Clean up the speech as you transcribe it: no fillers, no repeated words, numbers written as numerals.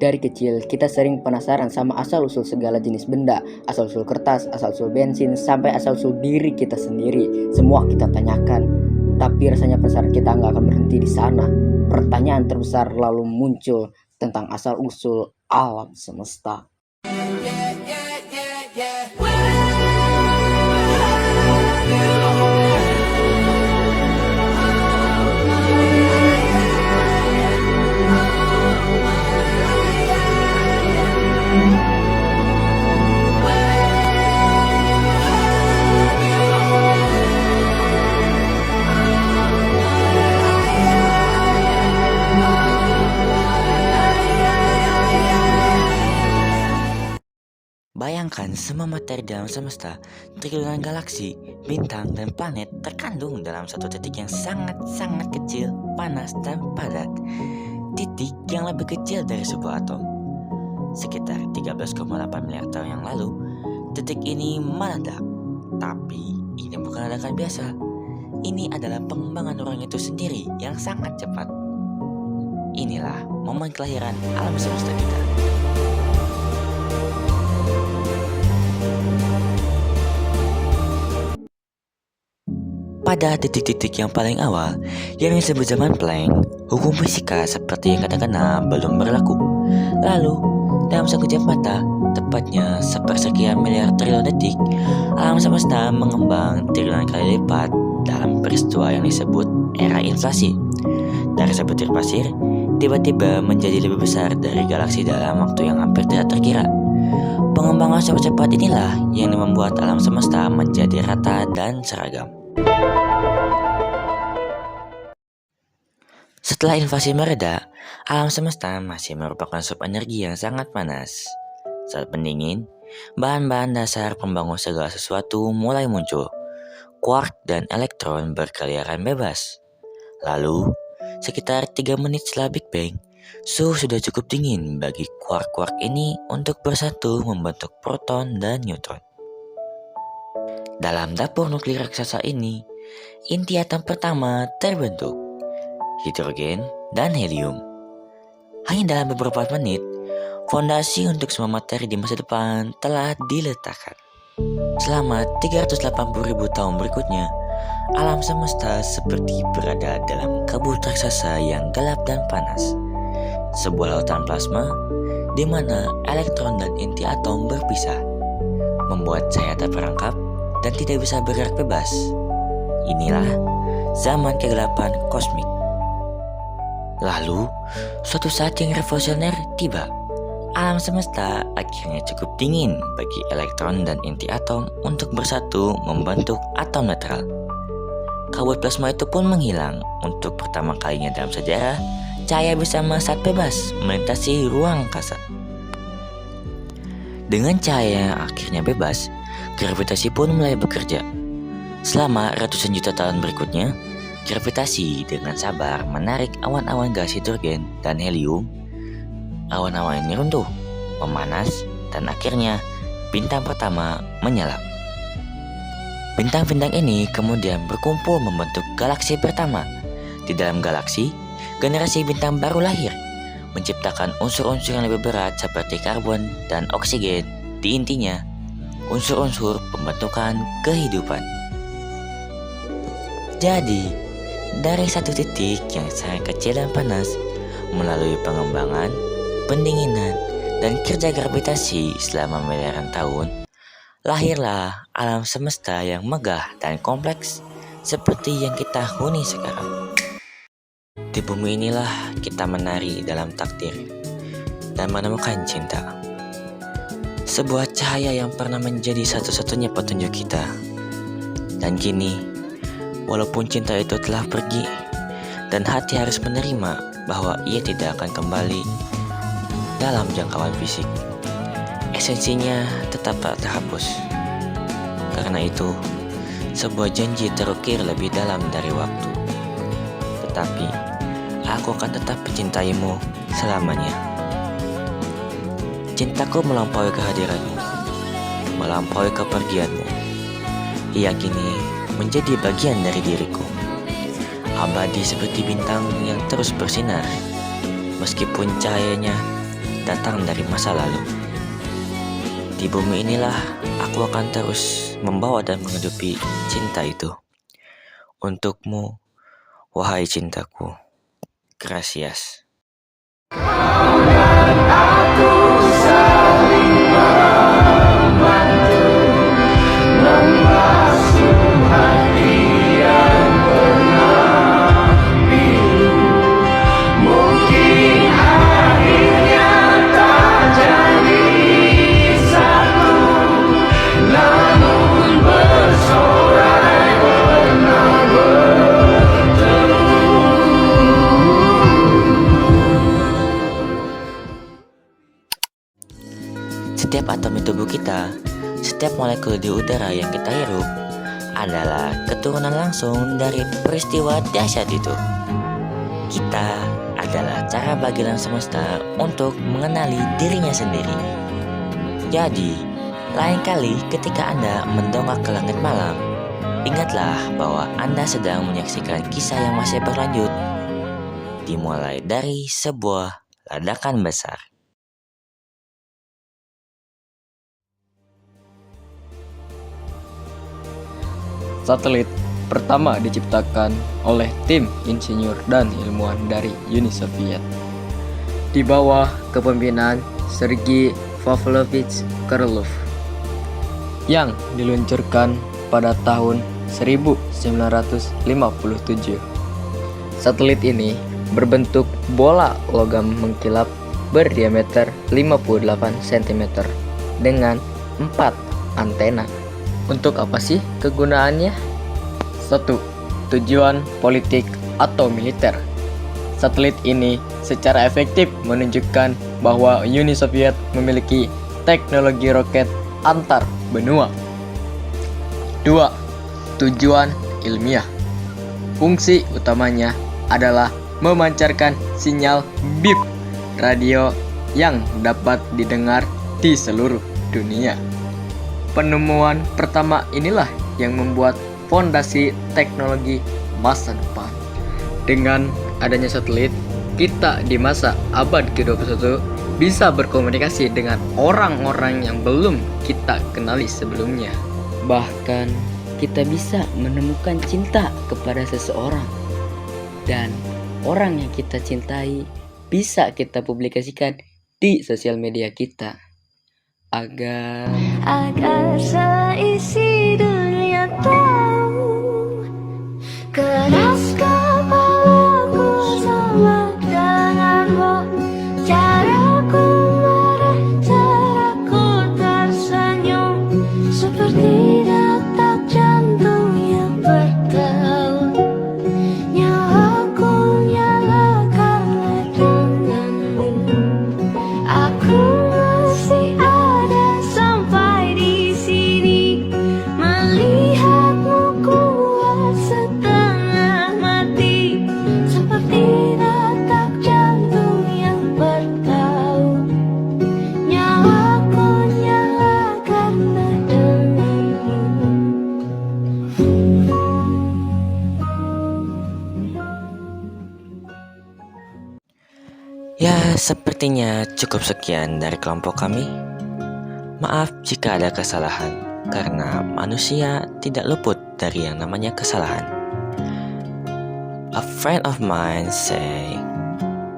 Dari kecil, kita sering penasaran sama asal-usul segala jenis benda, asal-usul kertas, asal-usul bensin, sampai asal-usul diri kita sendiri. Semua kita tanyakan, tapi rasanya penasaran kita nggak akan berhenti di sana. Pertanyaan terbesar lalu muncul tentang asal-usul alam semesta. Bayangkan semua materi dalam semesta, triliunan galaksi, bintang, dan planet terkandung dalam satu titik yang sangat-sangat kecil, panas, dan padat. Titik yang lebih kecil dari sebuah atom. Sekitar 13,8 miliar tahun yang lalu, titik ini meledak. Tapi ini bukan ledakan biasa. Ini adalah pengembangan ruang itu sendiri yang sangat cepat. Inilah momen kelahiran alam semesta kita. Pada titik-titik yang paling awal, yang disebut zaman Planck, hukum fisika seperti yang kita kenal belum berlaku. Lalu, dalam sekejap mata, tepatnya sepersekian miliar triliun detik, alam semesta mengembang triliunan kali lipat dalam peristiwa yang disebut era inflasi. Dari sebutir pasir, tiba-tiba menjadi lebih besar dari galaksi dalam waktu yang hampir tidak terkira. Pengembangan sangat cepat inilah yang membuat alam semesta menjadi rata dan seragam. Setelah invasi mereda, alam semesta masih merupakan sub energi yang sangat panas. Saat pendingin, bahan-bahan dasar pembangun segala sesuatu mulai muncul. Quark dan elektron berkeliaran bebas. Lalu, sekitar 3 menit setelah Big Bang, suhu sudah cukup dingin bagi quark-quark ini untuk bersatu membentuk proton dan neutron. Dalam dapur nuklir raksasa ini, inti atom pertama terbentuk, hidrogen dan helium. Hanya dalam beberapa menit, fondasi untuk semua materi di masa depan telah diletakkan. Selama 380.000 tahun berikutnya, alam semesta seperti berada dalam kabut raksasa yang gelap dan panas. Sebuah lautan plasma di mana elektron dan inti atom berpisah, membuat cahaya terperangkap dan tidak bisa bergerak bebas. Inilah zaman kegelapan kosmik. Lalu, suatu saat yang revolusioner tiba. Alam semesta akhirnya cukup dingin bagi elektron dan inti atom untuk bersatu membentuk atom netral. Kabut plasma itu pun menghilang. Untuk pertama kalinya dalam sejarah, cahaya bisa melesat bebas melintasi ruang angkasa. Dengan cahaya yang akhirnya bebas, gravitasi pun mulai bekerja. Selama ratusan juta tahun berikutnya, gravitasi dengan sabar menarik awan-awan gas hidrogen dan helium. Awan-awan ini runtuh, memanas, dan akhirnya bintang pertama menyala. Bintang-bintang ini kemudian berkumpul membentuk galaksi pertama. Di dalam galaksi, generasi bintang baru lahir, menciptakan unsur-unsur yang lebih berat seperti karbon dan oksigen. Di intinya, unsur-unsur pembentukan kehidupan. Jadi, dari satu titik yang sangat kecil dan panas, melalui pengembangan, pendinginan, dan kerja gravitasi selama miliaran tahun, lahirlah alam semesta yang megah dan kompleks seperti yang kita huni sekarang. Di bumi inilah kita menari dalam takdir dan menemukan cinta. Sebuah cahaya yang pernah menjadi satu-satunya petunjuk kita. Dan kini, walaupun cinta itu telah pergi, dan hati harus menerima bahwa ia tidak akan kembali dalam jangkauan fisik, esensinya tetap tak terhapus. Karena itu, sebuah janji terukir lebih dalam dari waktu. Tetapi, aku akan tetap mencintaimu selamanya. Cintaku melampaui kehadiranmu, melampaui kepergianmu. Ia kini menjadi bagian dari diriku, abadi seperti bintang yang terus bersinar. Meskipun cahayanya datang dari masa lalu. Di bumi inilah aku akan terus membawa dan menghidupi cinta itu. Untukmu, wahai cintaku. Gracias. Setiap atom di tubuh kita, setiap molekul di udara yang kita hirup adalah keturunan langsung dari peristiwa dahsyat itu. Kita adalah cara bagi alam semesta untuk mengenali dirinya sendiri. Jadi, lain kali ketika Anda mendongak ke langit malam, ingatlah bahwa Anda sedang menyaksikan kisah yang masih berlanjut, dimulai dari sebuah ledakan besar. Satelit pertama diciptakan oleh tim insinyur dan ilmuwan dari Uni Soviet Di bawah kepemimpinan Sergei Pavlovich Korolev. yang diluncurkan pada tahun 1957. Satelit ini berbentuk bola logam mengkilap berdiameter 58 cm dengan 4 antena. Untuk apa sih kegunaannya? 1. Tujuan politik atau militer. Satelit ini secara efektif menunjukkan bahwa Uni Soviet memiliki teknologi roket antar benua. 2. Tujuan ilmiah. Fungsi utamanya adalah memancarkan sinyal bip radio yang dapat didengar di seluruh dunia. Penemuan pertama inilah yang membuat fondasi teknologi masa depan. Dengan adanya satelit, kita di masa abad ke-21 bisa berkomunikasi dengan orang-orang yang belum kita kenali sebelumnya. Bahkan kita bisa menemukan cinta kepada seseorang, dan orang yang kita cintai bisa kita publikasikan di sosial media kita agar seisi dunia tahu keras kepalaku sama denganmu, caraku marah, caraku tersenyum, seperti detak jantung yang bertaut. Nyawaku nyalakan denganmu, aku masih ada sampai di sini, melihatmu kuat setengah mati, seperti detak jantung yang bertaut. Nyawaku nyala karena denganmu. Ya, sepertinya cukup sekian dari kelompok kami. Maaf jika ada kesalahan, karena manusia tidak luput dari yang namanya kesalahan. A friend of mine say,